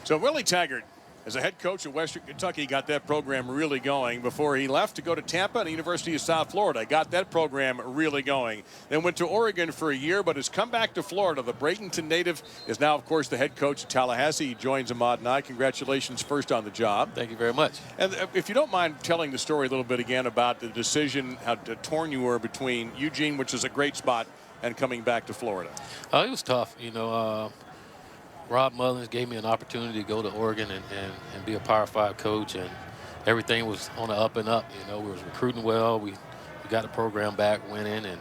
So Willie Taggart, as a head coach at Western Kentucky, got that program really going before he left to go to Tampa and the University of South Florida. Got that program really going. Then went to Oregon for a year, but has come back to Florida. The Bradenton native is now, of course, the head coach at Tallahassee. He joins Ahmad and I. Congratulations first on the job. Thank you very much. And if you don't mind telling the story a little bit again about the decision, how torn you were between Eugene, which is a great spot, and coming back to Florida. It was tough. Rob Mullins gave me an opportunity to go to Oregon and be a Power 5 coach, and everything was on the up and up. We was recruiting well. We got the program back winning and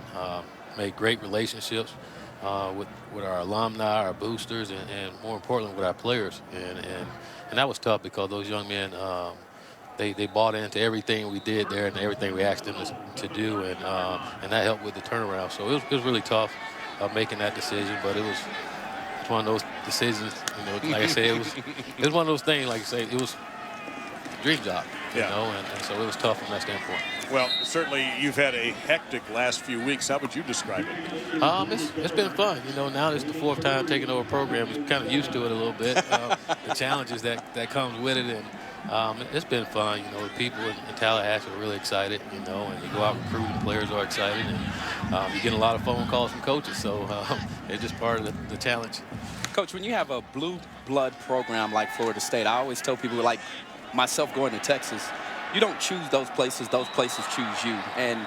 made great relationships with our alumni, our boosters, and more importantly with our players. And that was tough because those young men, they bought into everything we did there and everything we asked them to do, and that helped with the turnaround. So it was really tough making that decision, but it was one of those decisions. Like I said, it was one of those things. Like I say, it was a dream job. And so it was tough from that standpoint. Well, certainly you've had a hectic last few weeks. How would you describe it? It's been fun. Now it's the fourth time taking over a program. We're kind of used to it a little bit. The challenges that comes with it, and it's been fun. The people in Tallahassee are really excited. And you go out recruiting, players are excited, and you get a lot of phone calls from coaches. So it's just part of the challenge. Coach, when you have a blue blood program like Florida State, I always tell people like myself going to Texas, you don't choose those places choose you. And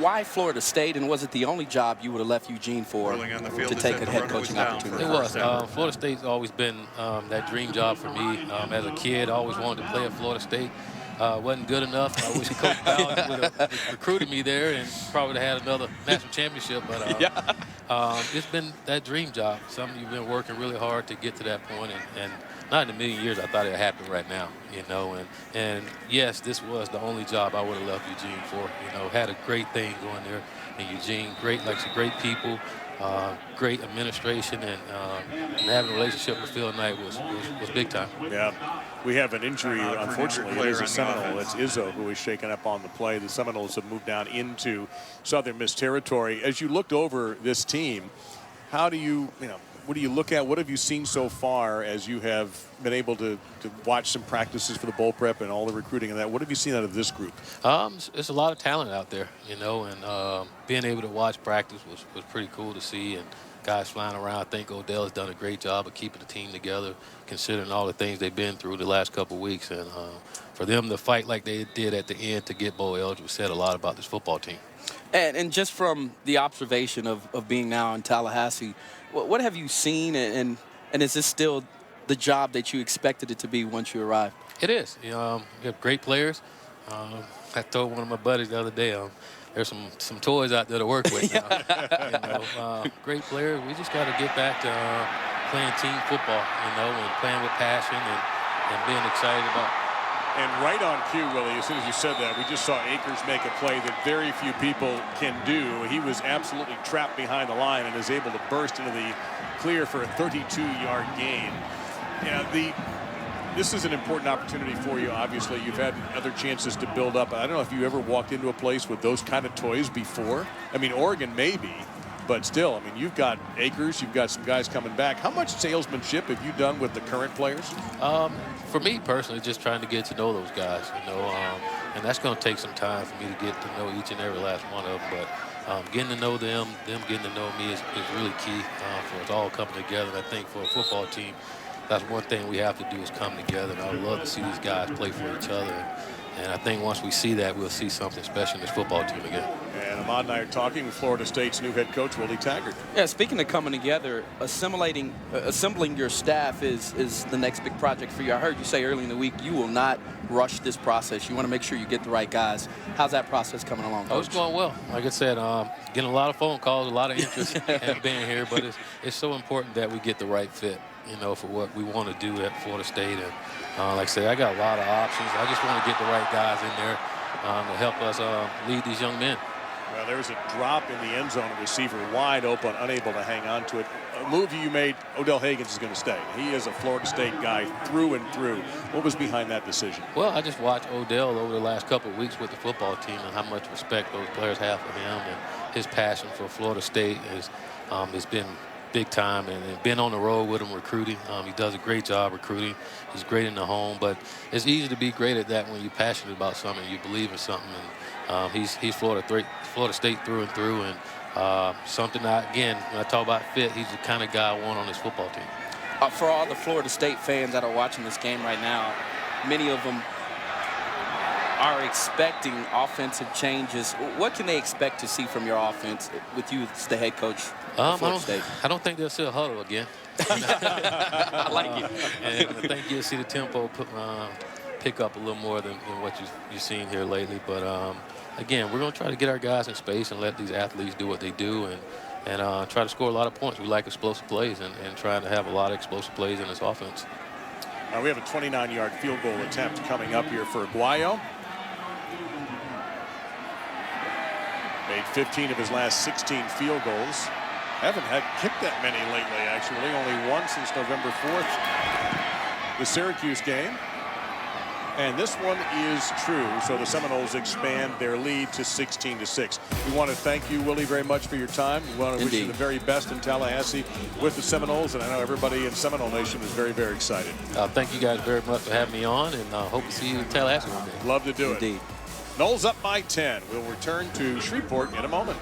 why Florida State, and was it the only job you would have left Eugene for to take a head coaching opportunity? It was. Florida State's always been that dream job for me. As a kid, I always wanted to play at Florida State. Wasn't good enough. I wish Coach Bowden would have recruited me there and probably would have had another national championship. But it's been that dream job. Something you've been working really hard to get to that point, and not in a million years I thought it would happen right now. And yes, this was the only job I would have left Eugene for. Had a great thing going there in Eugene. Great people. Great administration, and having a relationship with Phil Knight was big time. Yeah, we have an injury, unfortunately. It is a Seminole. It's Izzo who is shaken up on the play. The Seminoles have moved down into Southern Miss territory. As you looked over this team, how do what do you look at? What have you seen so far as you have been able to watch some practices for the bowl prep and all the recruiting and that? What have you seen out of this group? There's a lot of talent out there, and being able to watch practice was pretty cool to see, and guys flying around. I think Odell has done a great job of keeping the team together, considering all the things they've been through the last couple of weeks. And for them to fight like they did at the end to get bowl eligible said a lot about this football team. And just from the observation of being now in Tallahassee, what have you seen, and is this still the job that you expected it to be once you arrived? It is. We have great players. I told one of my buddies the other day, there's some toys out there to work with. Great players. We just got to get back to playing team football, and playing with passion and being excited about. And right on cue, Willie, as soon as you said that, we just saw Akers make a play that very few people can do. He was absolutely trapped behind the line and is able to burst into the clear for a 32-yard gain. This is an important opportunity for you, obviously. You've had other chances to build up. I don't know if you ever walked into a place with those kind of toys before. Oregon maybe, but still, you've got Akers, you've got some guys coming back. How much salesmanship have you done with the current players? For me personally, just trying to get to know those guys, and that's going to take some time for me to get to know each and every last one of them. But getting to know them getting to know me is really key for us all coming together. And I think for a football team, that's one thing we have to do is come together. And I would love to see these guys play for each other. And I think once we see that, we'll see something special in this football team again. And Ahmad and I are talking with Florida State's new head coach, Willie Taggart. Yeah, speaking of coming together, assembling your staff is the next big project for you. I heard you say early in the week you will not rush this process. You want to make sure you get the right guys. How's that process coming along, Coach? It's going well. Like I said, getting a lot of phone calls, a lot of interest in being here, but it's so important that we get the right fit, for what we want to do at Florida State. And like I said, I got a lot of options. I just want to get the right guys in there to help us lead these young men. Well, there was a drop in the end zone, a receiver wide open, unable to hang on to it. A move you made, Odell Haggins is going to stay. He is a Florida State guy through and through. What was behind that decision? Well, I just watched Odell over the last couple of weeks with the football team and how much respect those players have for him, and his passion for Florida State has been big time, and been on the road with him recruiting. He does a great job recruiting. He's great in the home, but it's easy to be great at that when you're passionate about something, you believe in something. And he's Florida State through and through, and something that, again, when I talk about fit, he's the kind of guy I want on this football team. For all the Florida State fans that are watching this game right now, many of them are expecting offensive changes. What can they expect to see from your offense with you as the head coach of Florida State? I don't think they'll see a huddle again. I like it. And I think you'll see the tempo pick up a little more than what you've seen here lately. But, again, we're going to try to get our guys in space and let these athletes do what they do and try to score a lot of points. We like explosive plays and trying to have a lot of explosive plays in this offense. We have a 29-yard field goal attempt coming up here for Aguayo. Made 15 of his last 16 field goals. Haven't had kicked that many lately, actually. Only one since November 4th, the Syracuse game. And this one is true, so the Seminoles expand their lead to 16-6. We want to thank you, Willie, very much for your time. We want to wish you the very best in Tallahassee with the Seminoles, and I know everybody in Seminole Nation is very, very excited. Thank you guys very much for having me on, and hope to see you in Tallahassee one day. Love to do it. Indeed. Noles up by 10. We'll return to Shreveport in a moment.